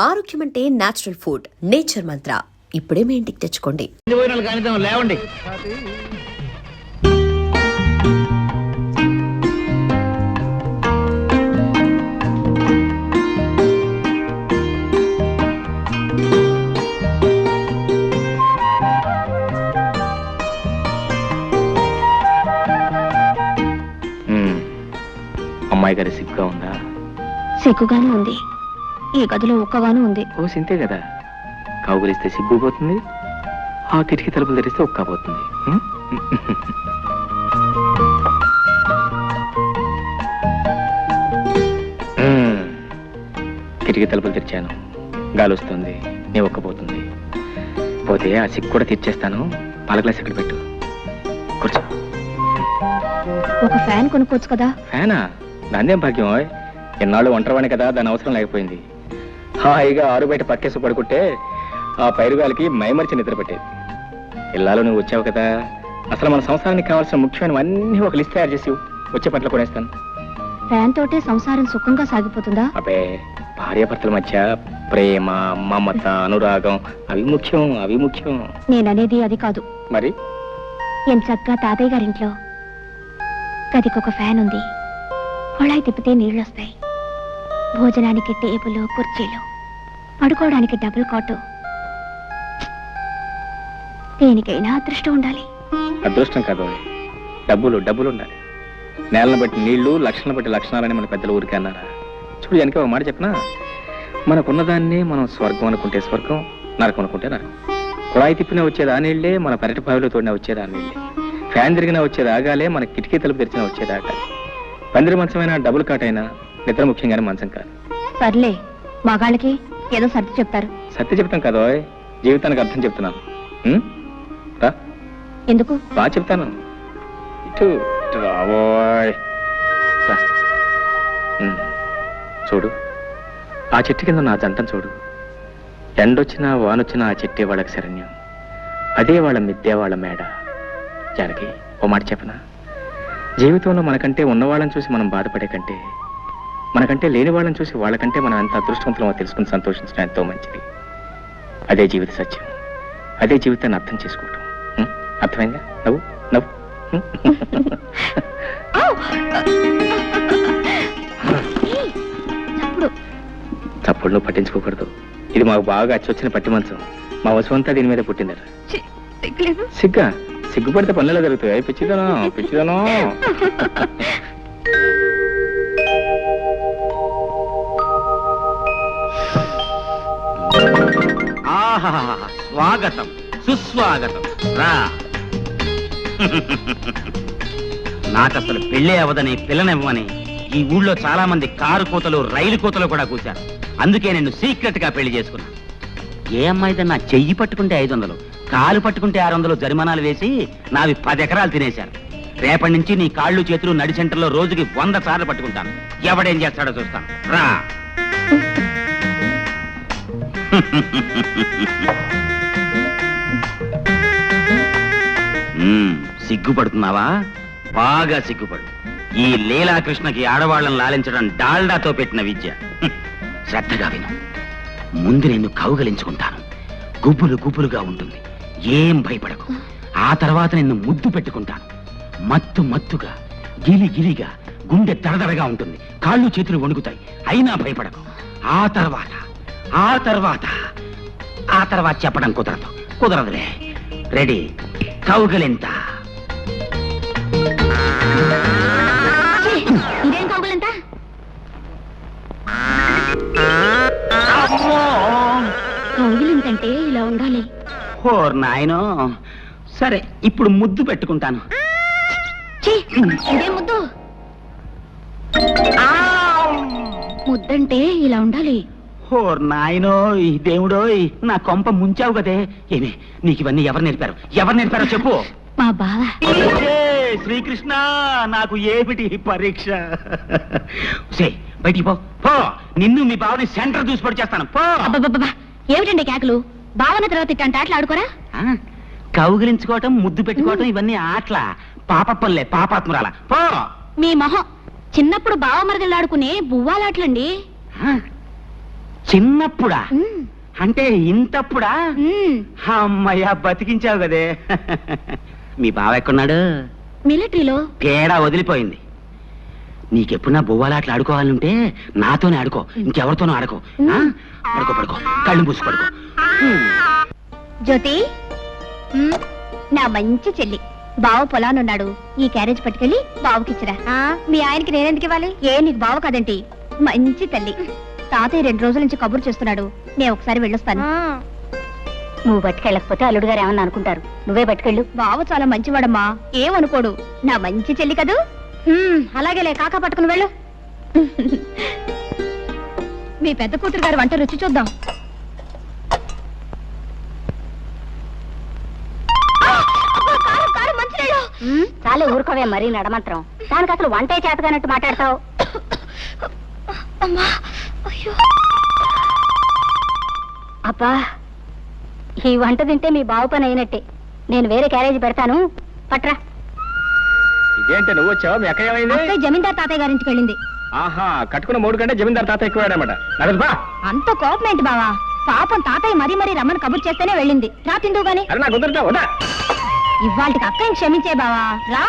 ఆరోగ్యం అంటే natural food. Nature మంత్ర ఇప్పుడే మీ ఇంటికి తెచ్చుకోండి. లేవండి. అమ్మాయి గారి సిగ్గుగా ఉందా? సిగ్గుగానే ఉంది. ఈ గదిలో ఒక్కగాను ఉంది. ఓ సింతే కదా, కౌగులిస్తే సిగ్గు పోతుంది, ఆ కిటికీ తలుపులు తెరిస్తే ఒక్క పోతుంది. కిటికీ తలుపులు తెరిచాను, గాలి వస్తుంది, నీ ఒక్కపోతుంది. పోతే ఆ సిగ్గు కూడా తెచ్చేస్తాను. పాల గ్లాస్ ఎక్కడ పెట్టు, కూర్చో. ఒక ఫ్యాన్ కొనుక్కోవచ్చు కదా. ఫ్యానా? దాన్నేం భాగ్యం. ఎన్నాళ్ళు ఒంటరివాణి కదా, దాని అవసరం లేకపోయింది. హాయిగా ఆరు బయట పక్కేసి పడుకుంటే ఆ పైరుగాలికి మైమరిచి నిద్ర పెట్టేది. ఇల్లాలో నువ్వు వచ్చావు కదా, అసలు మన సంసారానికి కావాల్సిన ముఖ్యమైనవన్నీ ఒక లిస్ట్ తయారు చేసి వచ్చే పట్ల కొనేస్తాను. ఫ్యాన్ తోటే సంసారం సుఖంగా సాగిపోతుందా? అబ్బే, భార్యాభర్తల మధ్య ప్రేమ, మమత, అనురాగం అవి ముఖ్యం, అవి ముఖ్యం. నేననేది అది కాదు. మరి ఎంచక్కా తాతయ్య గారింట్లో గదికొక ఫ్యాన్ ఉంది. కొళాయి తిప్పితే నీళ్ళొస్తాయి. భోజనానికి టేబుల్, కుర్చీలు, పడుకోవడానికి డబుల్ కాటు. దేనికైనా అదృష్టం ఉండాలి. అదృష్టం కాదు, డబ్బులు ఉండాలి. నేలను బట్టి నీళ్లు, లక్షణాలను బట్టి లక్షణాలని మన పెద్దలు ఊరికే అన్నారా? చూడు, వెనక ఒక మాట చెప్పనా, మనకున్నదాన్ని మనం స్వర్గం అనుకుంటే స్వర్గం, నరకం అనుకుంటే నరకం. కుళాయి తిప్పినా వచ్చేది ఆ నీళ్లే, మన పెరటి బావిలో తోడినా వచ్చేది ఆ నీళ్లే. ఫ్యాన్ తిరిగినా వచ్చేది ఆగాలే, మన కిటికీ తలుపు తెరిచినా వచ్చేది ఆగాలి. పందిరి మంచమైనా, డబుల్ కాట్ అయినా నిద్ర ముఖ్యంగానే మంచం కాదు. సర్లే, మగాళ్ళకి ఏదో సర్ది చెప్తారు. సత్య చెప్తాం కదా, జీవితానికి అర్థం చెప్తున్నాను. రా, ఎందుకు? బాగా చెప్తాను. ఇటు రావోయ్. చూడు, ఆ చెట్టు కింద నా జంటను చూడు. ఎండొచ్చినా వానొచ్చినా ఆ చెట్టే వాళ్ళకి శరణ్యం. అదే వాళ్ళ మిద్దే, వాళ్ళ మేడ. జానకి, ఓ మాట చెప్పనా, జీవితంలో మనకంటే ఉన్నవాళ్ళని చూసి మనం బాధపడే కంటే, మనకంటే లేని వాళ్ళని చూసి వాళ్ళకంటే మనం ఎంత అదృష్టవంతులమో తెలుసుకుని సంతోషించడం ఎంతో మంచిది. అదే జీవిత సత్యం, అదే జీవితాన్ని అర్థం చేసుకోవటం. అర్థమైందా? నవ్వు నవ్వు. చప్పుడు నువ్వు పట్టించుకోకూడదు. ఇది మాకు బాగా అచ్చొచ్చిన పట్టి మంచం. మా వసువంతా దీని మీద పుట్టిందట. సిగ్గా? సిగ్గుపడితే పనులలో జరుగుతాయి. పిచ్చిదనం. స్వాగతం, సుస్వాగతం. రా. నాకసలు పెళ్ళే అవదని, పిల్లనివ్వని ఈ ఊళ్ళో చాలా మంది కారు కోతలు, రైలు కోతలు కూడా కూర్చారు. అందుకే నేను సీక్రెట్ గా పెళ్లి చేసుకున్నా. ఏ అమ్మాయితో నా చెయ్యి పట్టుకుంటే 500, కాలు పట్టుకుంటే 600 జరిమానాలు వేసి నావి 10 ఎకరాలు తినేశారు. రేపటి నుంచి నీ కాళ్ళు చేతులు నడి సెంటర్లో రోజుకి 100 సార్లు పట్టుకుంటాను. ఎవడేం చేస్తాడో చూస్తాను. రా. సిగ్గుపడుతున్నావా? బాగా సిగ్గుపడు. ఈ లీలాకృష్ణకి ఆడవాళ్ళని లాలించడం డాల్డాతో పెట్టిన విద్య. శ్రద్ధగా విను. ముందు నేను కౌగలించుకుంటాను. గుబ్బులు గుబ్బులుగా ఉంటుంది, ఏం భయపడకు. ఆ తర్వాత నిన్ను ముద్దు పెట్టుకుంటాను. మత్తు మత్తుగా, గిలి గిలిగా, గుండె దడదడగా ఉంటుంది. కాళ్ళు చేతులు వణుకుతాయి, అయినా భయపడకు. ఆ తర్వాత చెప్పడం కుదరదులే. రెడీ? కౌగలింత. ఇదేం కౌగలింత? కౌగిలింతంటే ఇలా ఉండాలి. ఓర్ నాయనో. సరే, ఇప్పుడు ముద్దు పెట్టుకుంటాను. ఇదే ముద్దు? ముద్దంటే ఇలా ఉండాలి. ఓర్ నాయనో, ఈ దేవుడో, నా కొంప ముంచావు కదే. ఏమి, నీకు ఇవన్నీ ఎవరు నేర్పారో చెప్పు. మా బావ. శ్రీకృష్ణ, నాకు ఏమిటి పరీక్ష? బయటికి పో. నిన్ను మీ బావని సెంటర్ చూసి పడి చేస్తాను. పో. ఏమిటండి కేకలు? బావన తర్వాత ఇట్టంటే ఆటలు ఆడుకోరా? కౌగిలించుకోవటం, ముద్దు పెట్టుకోవటం ఇవన్నీ ఆటల. పాపప్పలే, పాపాత్మురాల. పో. మీ మొహం చిన్నప్పుడు బావ మరదలు ఆడుకునే బువ్వాలాటలండి. చిన్నప్పుడా మ్మ్. అంటే ఇంతప్పుడా మ్మ్. అమ్మయ్యా బతికించావు కదే మీ బావ ఎక్కడున్నాడు మిలిటరీలో. తేడా వదిలిపోయింది. నీకెప్పుడు నా బొవ్వాలాట్లు ఆడుకోవాలంటే నాతోనే ఆడుకో, ఇంకెవరితోనూ ఆడుకో. ఆ? పడుకో పడుకో, కళ్ళు మూసి పడుకో. జ్యోతి, నా మంచి చెల్లి బావ పొలానున్నాడు. ఈ క్యారేజ్ పట్టుకెళ్ళి బావకిచ్చిరా. మీ ఆయనకి నేనెందుకు ఇవ్వాలి? నీకు బావ కదంటి, మంచి తల్లి. తాతయ్య 2 రోజుల నుంచి కబురు చేస్తున్నాడు. నేను ఒకసారి వెళ్ళొస్తాను. నువ్వు పట్టుకెళ్ళకపోతే అల్లుడు గారు ఏమన్నా అనుకుంటారు. నువ్వే పట్టుకెళ్ళు. బావ చాలా మంచివాడమ్మా, ఏమనుకోడు. నా మంచి చెల్లి కదూ. అలాగేలే, కాకా పట్టుకుని వెళ్ళు. మీ పెద్ద కూతురు గారు వంట రుచి చూద్దాం. చాలే ఊరుకోవే, మరీ నడమంత్రం. దానికి అసలు వంటే చేతగానట్టు మాట్లాడతావు. అబ్బా, ఈ వంట తింటే మీ బావు పని అయినట్టే. నేను వేరే క్యారేజీ పెడతాను, పట్రా. ఇదేంటి నువ్వు వచ్చావు? మీ అక్క ఏమైంది? అత్తయ్య జమీందార్ తాతయ్య గారింటికి వెళ్ళింది. ఆహా, కట్టుకున్న 3 కంటే జమీందార్ తాత ఎక్కువాడనమాట. బా అంత కోపం ఏంటి బావా? పాపం తాతయ్య మరీ మరీ రమ్మని కబుర్ చేస్తేనే వెళ్ళింది. రా తిందు గాని. అరే నాకు కుదురుతా వదా. ఇవాళకి అక్కని క్షమించే బావా, రా.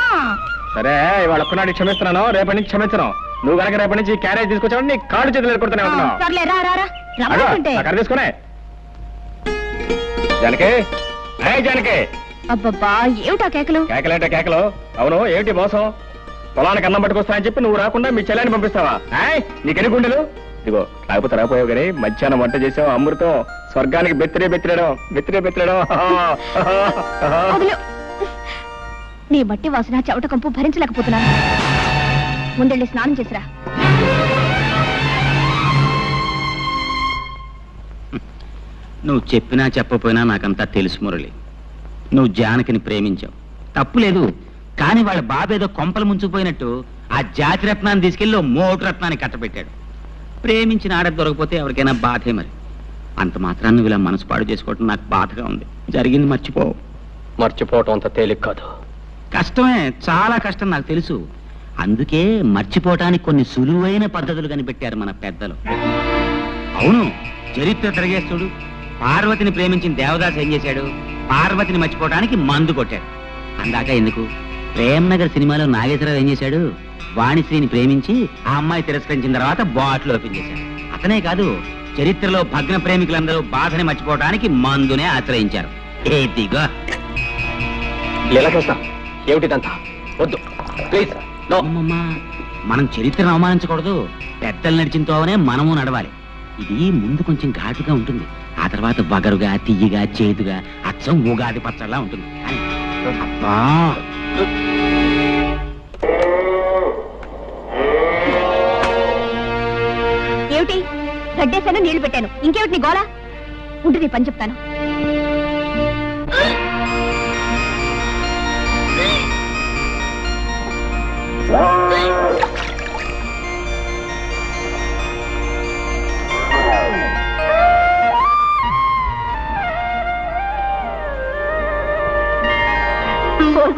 సరే, ఇవాళ ఒక్కనాడు క్షమిస్తున్నాను, రేపటి నుంచి క్షమించను. నువ్వు కనుక రేపటి నుంచి క్యారేజ్ తీసుకొచ్చావు నీ కాళ్ళు చేతులు ఎదుర్కొడుతూనే ఉంటున్నావు. సర్లే, రా రా రా. రమ్మంటుంటే. అక్కడ తీసుకునే జానకి. జానకి, అబ్బబ్బా, ఏమిటా కేకలు? కేకలేంటే కేకలు. అవును, ఏమిటి మోసం? పొలానికి అన్నం పట్టుకొస్తానని చెప్పి నువ్వు రాకుండా మీ చెల్లెని పంపిస్తావా? నీకెన్ని గుండెలు? ఇదిగో, రాకపోతే రాపోయావు కానీ మధ్యాహ్నం వంట చేసావు అమృతం. స్వర్గానికి బెత్తిరేయడం. వదిలు. నీ బట్టి వాసన చెవట కంపు భరించలేకపోతున్నాను. ముందెళ్ళి స్నానం చేసిరా. నువ్వు చెప్పినా చెప్పపోయినా నాకంతా తెలుసు మురళి. నువ్వు జానకిని ప్రేమించావు, తప్పులేదు. కానీ వాళ్ళ బాబేదో కొంపలు ముంచుకుపోయినట్టు ఆ జాతి రత్నాన్ని తీసుకెళ్ళి మోటు రత్నాన్ని కట్టబెట్టాడు. ప్రేమించిన ఆడ దొరకపోతే ఎవరికైనా బాధే. మరి అంత మాత్రాన్ని నువ్వు ఇలా మనసు పాడు చేసుకోవటం నాకు బాధగా ఉంది. జరిగింది మర్చిపోవు. మర్చిపోవటం అంత తేలిక కాదు. కష్టమే, చాలా కష్టం నాకు తెలుసు. అందుకే మర్చిపోవటానికి కొన్ని సులువైన పద్ధతులు కనిపెట్టారు మన పెద్దలు. అవును, చరిత్ర తిరగేస్తుడు. పార్వతిని ప్రేమించిన దేవదాస్ ఏం చేశాడు? పార్వతిని మర్చిపోవడానికి మందు కొట్టాడు. అందాక ఎందుకు, ప్రేమ్నగర్ సినిమాలో నాగేశ్వరరావు ఏం చేశాడు? వాణిశ్రీని ప్రేమించి ఆ అమ్మాయి తిరస్కరించిన తర్వాత బాటిల్ ఓపెన్ చేశాడు. అతనే కాదు, చరిత్రలో భగ్న ప్రేమికులందరూ బాధని మర్చిపోవడానికి మందునే ఆశ్రయించారు. ఏదిగో ఏమిటిదంతా? వద్దు ప్లీజ్. మనం చరిత్రను అవమానించకూడదు. పెద్దలు నడిచిన తోవనే మనము నడవాలి. ఇది ముందు కొంచెం ఘాటుగా ఉంటుంది, ఆ తర్వాత వగరుగా, తియ్యగా, చేదుగా, అచ్చం ఉగాది పచ్చడిలా ఉంటుంది. అబ్బా, ఏమిటి? గడ్డేశాను, నీళ్లు పెట్టాను, ఇంకేమిటి నీ గోలా? ఉంటుంది పని చెప్తాను.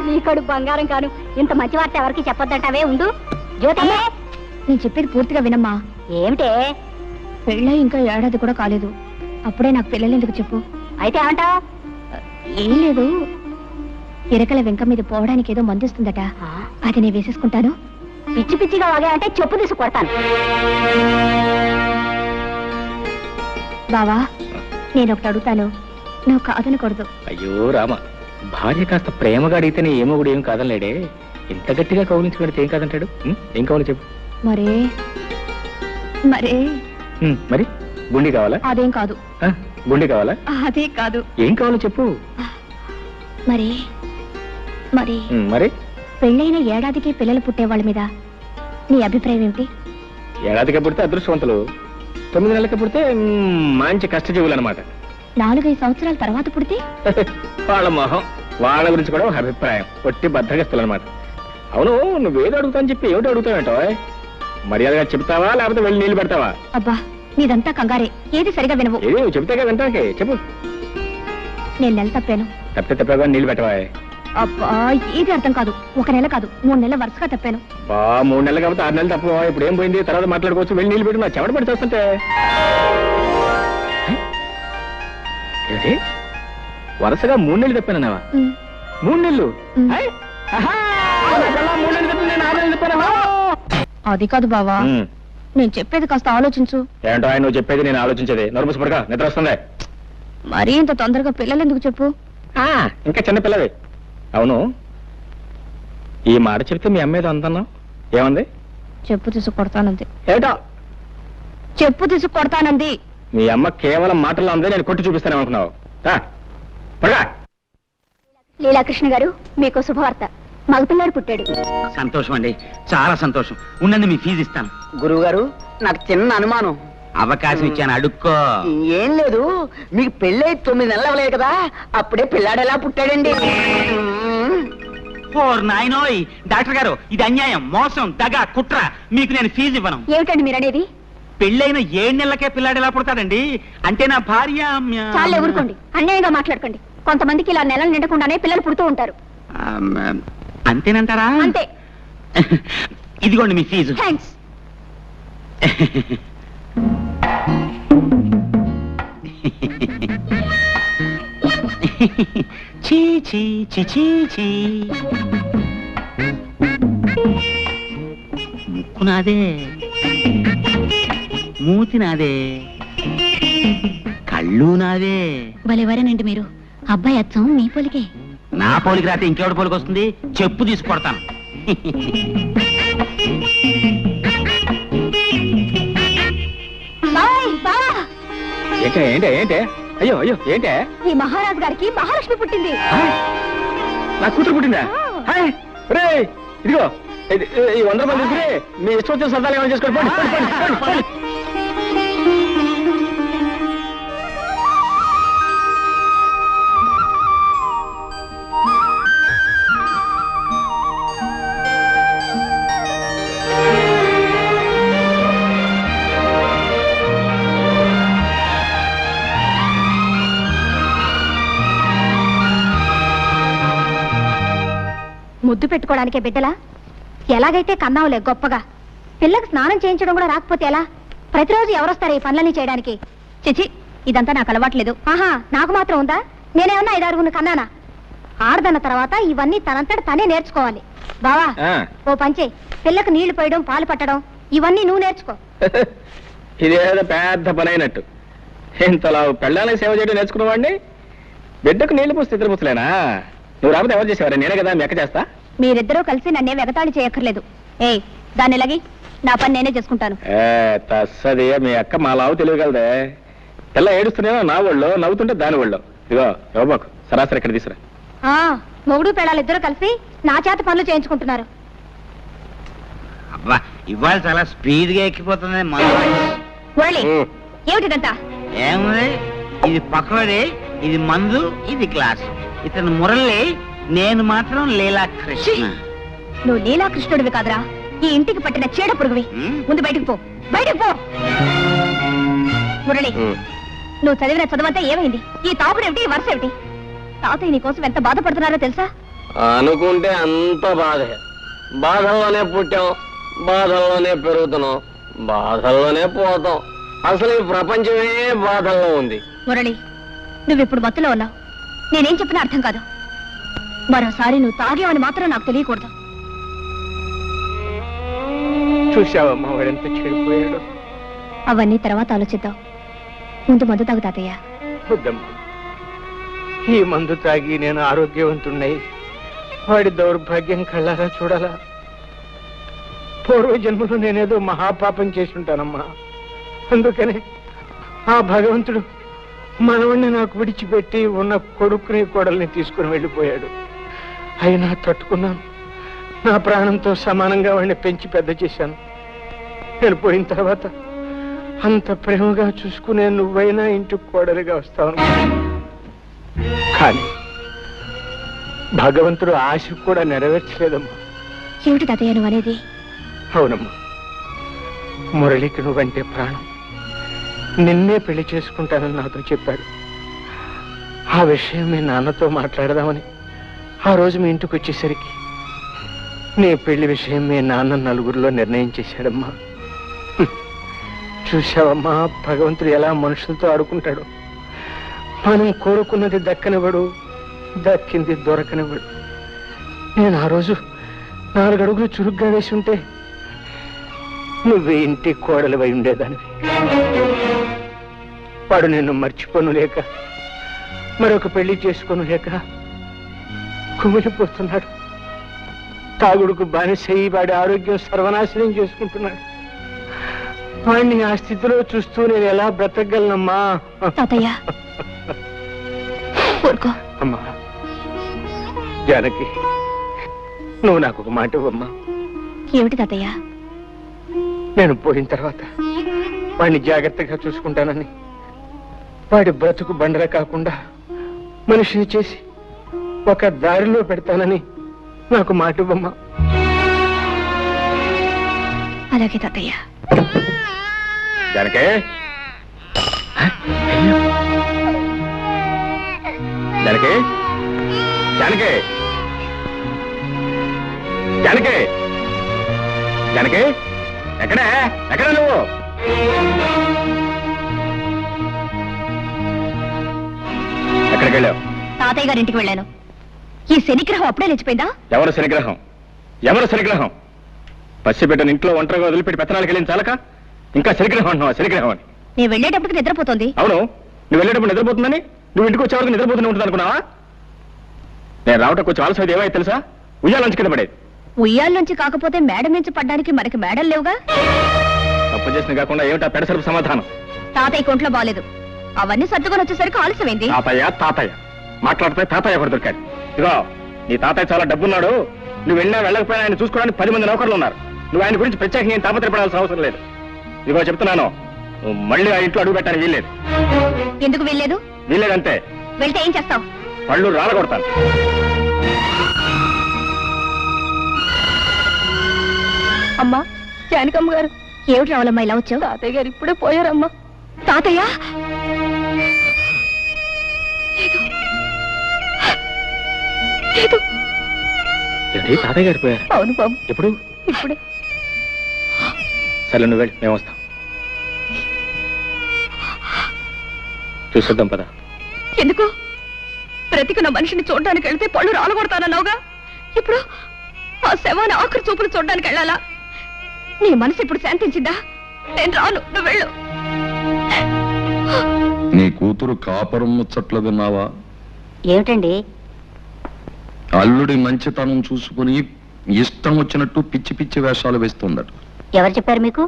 నీకడు బంగారం కాను. ఇంత మంచి వార్త ఎవరికి చెప్పొద్దంటావే. ఉండు జ్యోతి, నేను చెప్పేది పూర్తిగా వినమ్మా. ఏమిటే? పెళ్ళై ఇంకా ఏడాది కూడా కాలేదు, అప్పుడే నాకు పిల్లలు ఎందుకు చెప్పు. అయితే ఏమంటా? ఏం లేదు, ఇరకల వెంక మీద పోవడానికి ఏదో మందిస్తుందట, అది నేను వేసేసుకుంటాను. పిచ్చి పిచ్చిగా వాగా అంటే చెప్పు తీసి కొడతాను. బావా, నేను ఒకటి అడుగుతాను, నువ్వు కాదనకూడదు. అయ్యో రామ, భార్య కాస్త ప్రేమగా అడిగితేనే ఏమో కూడా ఏం కాదనలేడే. ఇంత గట్టిగా కౌలించుకుంటే ఏం కాదంటాడు? ఏం కావాలి చెప్పు. మరే మరే మరి గుండి కావాలా? అదేం కాదు. గుండి కావాలా? అదే కాదు. ఏం కావాలో చెప్పు. మరి మరి మరి పెళ్ళైన ఏడాదికి పిల్లలు పుట్టే వాళ్ళ మీద నీ అభిప్రాయం ఏమిటి? ఏడాదికి పుడితే అదృష్టవంతులు, 9 నెలలకి పుడితే మంచి కష్టజీవులు అనమాట. 4-5 సంవత్సరాల తర్వాత పుడితే వాళ్ళ మొహం, వాళ్ళ గురించి కూడా ఒక అభిప్రాయం, ఒట్టి బద్దగస్తులు అనమాట. అవును, నువ్వేదో అడుగుతాను చెప్పి ఏమిటి అడుగుతావేంటో? మర్యాదగా చెప్తావా లేకపోతే వెళ్ళి నీళ్ళు పెడతావా? అబ్బా, నీదంతా కంగారే, ఏది సరిగా వినవు. ఏది నువ్వు చెప్తాగా వింటాకే చెప్పు. నేను నెల తప్పాను. తప్పగా నీళ్ళు పెట్టవా? అబ్బా, ఏది అర్థం కాదు. 1 నెల కాదు, 3 నెలల వరుసగా తప్పాను. 3 నెలలు కాబట్టి 6 నెలలు తప్ప. ఇప్పుడు ఏం పోయింది, తర్వాత మాట్లాడుకోవచ్చు. వెళ్ళి నీళ్ళు పెట్టు, నా చెమట పడి చేస్తుంటే. ఏంటి వరుసగా 3 నెలలు తప్పానన్నావా? 3 నెలలు? ఐ! ఆహా! నాకల్లా 3 నెలలు తప్పి నేను 6 నెలలు తప్పానా? అది కాదు బావా, నేను చెప్పేది కాస్త ఆలోచించు. ఏంటో ఆయన నువ్వు చెప్పేది నేను ఆలోచించేది. నోరు పడక నిద్ర వస్తుంది. మరీ ఇంత తొందరగా పిల్లలు ఎందుకు చెప్పు? ఇంకా చిన్న పిల్లవి. అవును, ఈ మాట చెప్తే మీ అమ్మ ఏదో అందన్నావు, ఏమంది? చెప్పు తీసు కొడతానంది. ఏటో చెప్పు తీసు కొడతానంది. మీ అమ్మ కేవలం మాటల్లో ఉంది, నేను కొట్టి చూపిస్తాను అనుకున్నావు. పడగా. లీలాకృష్ణ గారు, మీకు శుభవార్త. మగపిల్లాడు పుట్టాడు. సంతోషం అండి, చాలా సంతోషం. ఉండండి, మీ ఫీజు ఇస్తాను. గురువు గారు, నాకు చిన్న అనుమానం. అవకాశం ఇచ్చాను, అడుక్కో. ఏం లేదు, మీకు పెళ్ళై 9 నెలలు అవ్వలేదు కదా, అప్పుడే పిల్లాడు ఎలా పుట్టాడండి? ఓర్ నాయనోయ్, డాక్టర్ గారు, ఇది అన్యాయం, మోసం, దగ, కుట్ర. మీకు నేను ఫీజు ఇవ్వను. ఏమిటండి మీరు అనేది? పెళ్ళైన 7 నెలలకే పిల్లాడు ఎలా పుడతాడండి? అంటే నా భార్య చాలే ఊరుకోండి, అన్యాయంగా మాట్లాడకండి. కొంతమందికి ఇలా నెలలు నిండకుండానే పిల్లలు పుడుతూ ఉంటారు. అంతేనంటారా? అంతే. ఇదిగోండి మీ ఫీజు. థ్యాంక్స్. చీ చీ చీ చీ చీ. ముక్కు నాదే, మూతి నాదే, కళ్ళు నాదే. భలేవారేనండి మీరు. అబ్బాయి అచ్చం మీ పోలికే. నా పోలికి రాతే ఇంకెవడి పోలికి వస్తుంది? చెప్పు తీసుకొడతాను. ఏంటే ఏంటే ఏంటే? అయ్యో అయ్యో ఏంటే? ఈ మహారాజు గారికి మహాలక్ష్మి పుట్టింది. నా కూతురు పుట్టిందా? రే ఇదిగో ఈ 100 రూపాయలు తీసుకుని మీ ఇష్టం వచ్చిన సరదాలు ఏమైనా చేసుకోండి. పోండి, పోండి, పోండి, పోండి, పోండి. ముద్దు పెట్టుకోవడానికే బిడ్డలా? ఎలాగైతే కన్నావులే గొప్పగా. పిల్లకి స్నానం చేయించడం కూడా రాకపోతే ఎలా? ప్రతిరోజు ఎవరొస్తారు ఈ పనులన్నీ చేయడానికి? చిచి, ఇదంతా నాకు అలవాట్లేదు. ఆహా, నాకు మాత్రం ఉందా? నేనేమన్నా 5-6 కన్నానా? ఆడదన్న తర్వాత ఇవన్నీ తనంతట తనే నేర్చుకోవాలి. బావా, ఓ పంచే, పిల్లకు నీళ్లు పోయడం, పాలు పట్టడం ఇవన్నీ నువ్వు నేర్చుకో. ఇదేదో పెద్ద పని అయినట్టు. ఇంతలా పెళ్ళాలని సేవ చేయడం నేర్చుకున్నవాడిని బిడ్డకు నీళ్లు పోస్తే ఇద్దరు పుస్తలేనా? నువ్వు రాకపోతే ఎవరు చేసేవారా? నేనే కదా మెక్క చేస్తా. మీరిద్దరూ కలిసి నన్నే వెగతాళి చేయక్కర్లేదు. ఏయ్, దాన్ని ఎలాగి నా పని నేనే చేసుకుంటాను. తస్సది, మీ అక్క మా లావు తెలియగలదే. పిల్ల ఏడుస్తున్నాయో నా ఒళ్ళో, నవ్వుతుంటే దాని ఒళ్ళో. ఇదిగో యోబాకు సరాసరి ఇక్కడ తీసురా. మొగుడు పెళ్ళాలిద్దరూ కలిసి నా చేత పనులు చేయించుకుంటున్నారు. అబ్బా, ఇవాళ చాలా స్పీడ్ గా ఎక్కిపోతుంది. ఏమిటిదంతా? ఏముంది, ఇది పకోడీ, ఇది మందు, ఇది గ్లాసు. ఇతను మురళి, నేను మాత్రం లీలాకృష్ణ. నువ్వు లీలాకృష్ణుడివి కాదురా, ఈ ఇంటికి పట్టిన చీడ పురుగువి. ముందు బయటికి పో, బయటికి పో. మురళి, నువ్వు చదివిన చదువంతా ఏమైంది? ఈ తాపుడు ఏమిటి, వరుస ఏమిటి? తాతయ్య నీ కోసం ఎంత బాధపడుతున్నారో తెలుసా? అనుకుంటే అంత బాధే. బాధల్లోనే పుట్టాం, బాధల్లోనే పెరుగుతున్నాం, బాధల్లోనే పోతాం. అసలు ఈ ప్రపంచమే బాధల్లో ఉంది. మురళి, నువ్విప్పుడు మత్తులో ఉన్నావు. నేనేం చెప్పినా అర్థం కాదు. మరోసారి నువ్వు తాగేవని మాత్రం నాకు తెలియకూడదు. చూసావమ్మా వాడెంత చెడిపోయాడు. అవన్నీ తర్వాత ఆలోచిద్దాం. ముందు మందు తాగు తాతయ్య. వద్దమ్మా, ఈ మందు తాగి నేను ఆరోగ్యవంతున్నై వాడి దౌర్భాగ్యం కళ్ళారా చూడాలా? పూర్వ జన్మలో నేనేదో మహాపాపం చేసి ఉంటానమ్మా. అందుకనే ఆ భగవంతుడు మనవణ్ణి నాకు విడిచిపెట్టి ఉన్న కొడుకుని కోడల్ని తీసుకుని వెళ్ళిపోయాడు. అయినా తట్టుకున్నాను. నా ప్రాణంతో సమానంగా వాడిని పెంచి పెద్ద చేశాను. నేను పోయిన తర్వాత అంత ప్రేమగా చూసుకునే నువ్వైనా ఇంటికి కోడలిగా వస్తావు. కానీ భగవంతుడు ఆశ కూడా నెరవేర్చలేదమ్మా. ఏమిటి తాతయ్య నువ్వు అనేది? అవునమ్మా, మురళికి నువ్వంటే ప్రాణం. నిన్నే పెళ్లి చేసుకుంటానని నాతో చెప్పాడు. ఆ విషయం మీ నాన్నతో మాట్లాడదామని ఆ రోజు మీ ఇంటికి వచ్చేసరికి నీ పెళ్లి విషయం మీ నాన్న నలుగురిలో నిర్ణయం చేశాడమ్మా. చూశావమ్మా, భగవంతుడు ఎలా మనుషులతో ఆడుకుంటాడు. మనం కోరుకున్నది దక్కనివ్వడు, దక్కింది దొరకనివ్వడు. నేను ఆ రోజు 4 అడుగులు చురుగ్గా వేసి ఉంటే నువ్వే ఇంటి కోడలివై ఉండేదానివి. వాడు నిన్ను మర్చిపోను లేక, మరొక పెళ్లి చేసుకోను లేక కుమిలిపోతున్నాడు. తాగుడుకు బానిసయి వాడి ఆరోగ్యం సర్వనాశనం చేసుకుంటున్నాడు. వాడిని ఆ స్థితిలో చూస్తూ నేను ఎలా బ్రతకగలనమ్మా? తాతయ్య ఊరుకో. అమ్మా జానకి, నువ్వు నాకు ఒక మాట ఇవ్వమ్మా. ఏమిటి తాతయ్య? నేను పోయిన తర్వాత వాడిని జాగ్రత్తగా చూసుకుంటానని, వాడి బ్రతుకు బండల కాకుండా మనిషిని చేసి ఒక దారిలో పెడతానని నాకు మాట ఇవ్వమ్మా. అలాగే తాతయ్య. జానకే, జానకే, జానకే, జానకే, జానకే, ఎక్కడా ఎక్కడ నువ్వు? ఎక్కడికి వెళ్ళావు? తాతయ్య గారింటికి వెళ్ళాను. ఈ శనిగ్రహం అప్పుడే లేచిపోయిందా? ఎవరు శనిగ్రహం? ఎవరు శనిగ్రహం? పసిబిడ్డను ఇంట్లో ఒంటరిగా వదిలిపెట్టి పెత్తనాలకు వెళ్ళిన చాలక ఇంకా శనిగ్రహం అంటున్నావా? శనిగ్రహం అని. నేను వెళ్ళేటప్పటికి నిద్రపోతుంది. అవును, నువ్వు వెళ్ళేటప్పుడు నిద్రపోతుందని, నువ్వు ఇంటికి వచ్చే వరకు నిద్రపోతూనే ఉంటుంది అనుకున్నావా? నేను రావటం కొంచెం ఆలస్యం అయితే ఏమైతే తెలుసా? ఉయ్యాలంచి కింద పడేది. ఉయ్యాల్లోంచి కాకపోతే మేడ నుంచి పడ్డానికి మనకి మేడలు లేవుగా. తప్పు చేసిన కాకుండా ఏమిటా పెడసరపు సమాధానం? తాతయ్య కొంట్లో బాలేదు. అవన్నీ సర్దుకొని వచ్చేసరికి ఆలస్యమైంది. తాతయ్య తాతయ్య మాట్లాడితే తాతయ్య ఒకటి దొరికాడు. ఇదిగో, నీ తాతయ్య చాలా డబ్బున్నాడు. నువ్వు వెళ్ళినా వెళ్ళకపోయినా ఆయన చూసుకోవడానికి 10 మంది నౌకర్లు ఉన్నారు. నువ్వు ఆయన గురించి ప్రత్యేకంగా ఏం తాపత్రపడాల్సిన అవసరం లేదు. ఇదిగో చెప్తున్నాను, నువ్వు మళ్ళీ ఆ ఇంట్లో అడుగు పెట్టడానికి వీల్లేదు. ఎందుకు వీల్లేదు? వీల్లేదంతే. వెళ్తే ఏం చేస్తావు? పళ్ళు రాలగొడతాను. అమ్మా, జానకమ్మ గారు. ఏమిటి రావాలమ్మా ఇలా వచ్చావు? తాతయ్య గారు ఇప్పుడే పోయారమ్మా. తాతయ్య? లేదు. ఏంటి, తాతయ్య గారు పోయారు? అవును బాబు. ఎప్పుడు? ఇప్పుడే. సరే, నువ్వు వెళ్ళి మేము వస్తాం. చూసొద్దాం పద. ఎందుకు? బ్రతికున్న మనిషిని చూడడానికి వెళ్తే పళ్ళు రాలగొడతానన్నావుగా. ఇప్పుడు ఆ శవాన్ని ఆఖరి చూపులు చూడడానికి వెళ్ళాలా? నీ మనసు ఇప్పుడు శాంతించిందా? నేను రాను, నువ్వు వెళ్ళు. నీ కూతురు కాపురం ముచ్చట్లు విన్నావా? ఏమిటండి? అల్లుడి మంచితనం చూసుకుని ఇష్టం వచ్చినట్టు పిచ్చి పిచ్చి వేషాలు వేస్తుందట. ఎవరు చెప్పారు మీకు?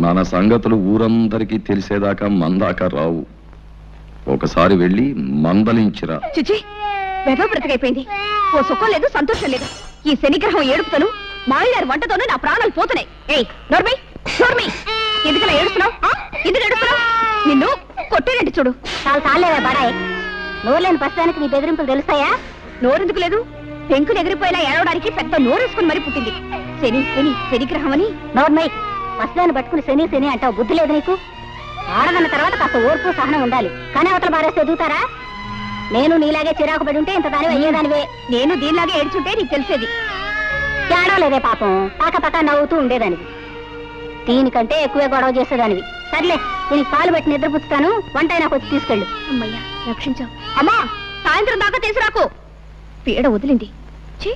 మన సంగతులు ఊరందరికీ తెలిసేదాకా మందాక రావు. ఒకసారి వెళ్ళి మందలించిరా. చిచి, వెధవ బ్రతికైపోయింది. ఓ సుఖం లేదు, సంతోషం లేదు. ఈ శనిగ్రహం ఏడుపుతను, మాయగారి వంటతోనూ నా ప్రాణాలు పోతున్నాయి. ఏయ్ నోర్మై, నోర్మై, ఎందుకలా ఏడుస్తున్నావు? ఎందుకు ఏడుస్తున్నావు? నిన్ను కొట్టేనండి చూడు. చాలా సాలేవా బాడాయ్. నోరులేని ప్రస్తుతానికి నీ బెదిరింపులు తెలుస్తాయా? నోరెందుకు లేదు? పెంకులు ఎగిరిపోయినా ఏడవడానికి పెద్ద నోరేసుకుని మరీ పుట్టింది. శని శని శనిగ్రహం అని. నోర్మై, ప్రస్తుతాన్ని పట్టుకుని శని శని అంటావు. బుద్ధి లేదు నీకు? ఆడదన్న తర్వాత కాస్త ఓర్పు సహనం ఉండాలి. కానీ అవతల బారేస్తే ఎదుగుతారా? నేను నీలాగే చిరాకు పడి ఉంటే ఇంత దానివి అయ్యేదానివే. నేను దీనిలాగే ఏడ్చుంటే నీకు తెలిసేది. ఏడవలేదే పాపం, పక్క నవ్వుతూ ఉండేదానివి. దీనికంటే ఎక్కువే గొడవ చేసేదానివి. సర్లే, దీనికి పాలు పెట్టి నిద్రపుచ్చుతాను. వంట అయినా వచ్చి తీసుకెళ్ళు. అమ్మయ్యా, రక్షించావు. అమ్మా, సాయంత్రం దాకా తీసుకురాకు. పీడ వదిలింది. ఛీ.